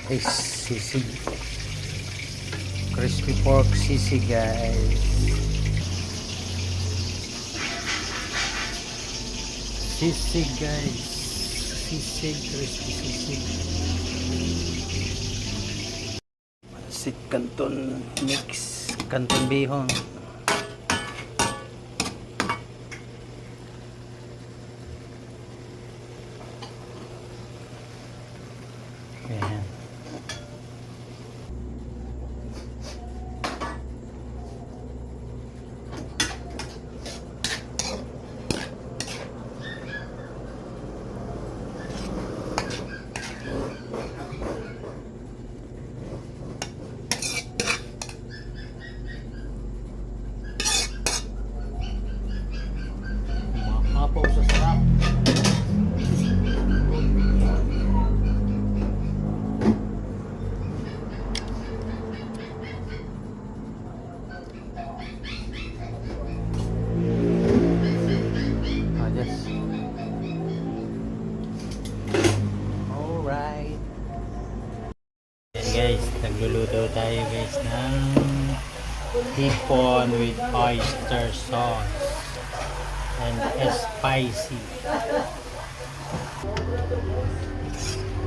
Guys, sisig. Crispy pork sisig, guys. Sisig, guys. Sisig, crispy sisig. Sisig canton mix, canton bihon. Ayan. Mahapaw sa sarap. Alright. Yan guys, nagluluto tayo guys ng hipon with oyster sauce and spicy.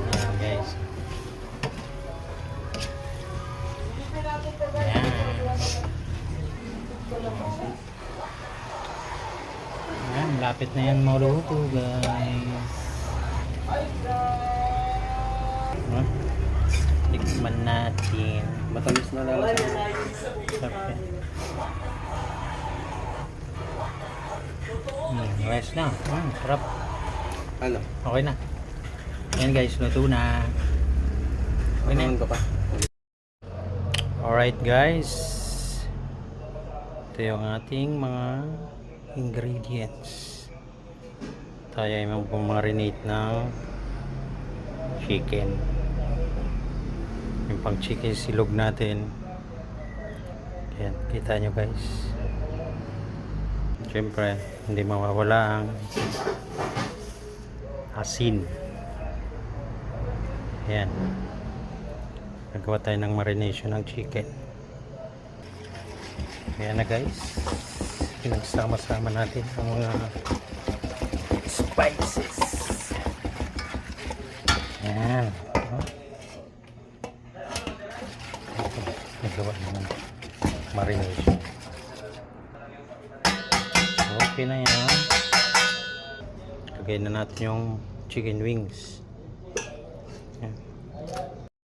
Yan guys. Yan. Yan, lapit na yan maluto guys. Tikman natin. Matamis na lang. Sarap yan. Rice na. Sarap. Ano? Okay na. Yan guys, luto na. Okay na. Ka pa? Alright guys. Ito yung ating mga ingredients. Tayo ay mag-marinate ng chicken. Yung pang chicken silog natin. Ayan, kita nyo guys. Siyempre, hindi mawawala ang asin. Ayan. Nagawa tayo ng marination ng chicken. Ayan na guys. Pinagsama-sama natin ang mga spices. Ayan. Nagawa naman marination. Okay na yan. Lagay na natin yung chicken wings.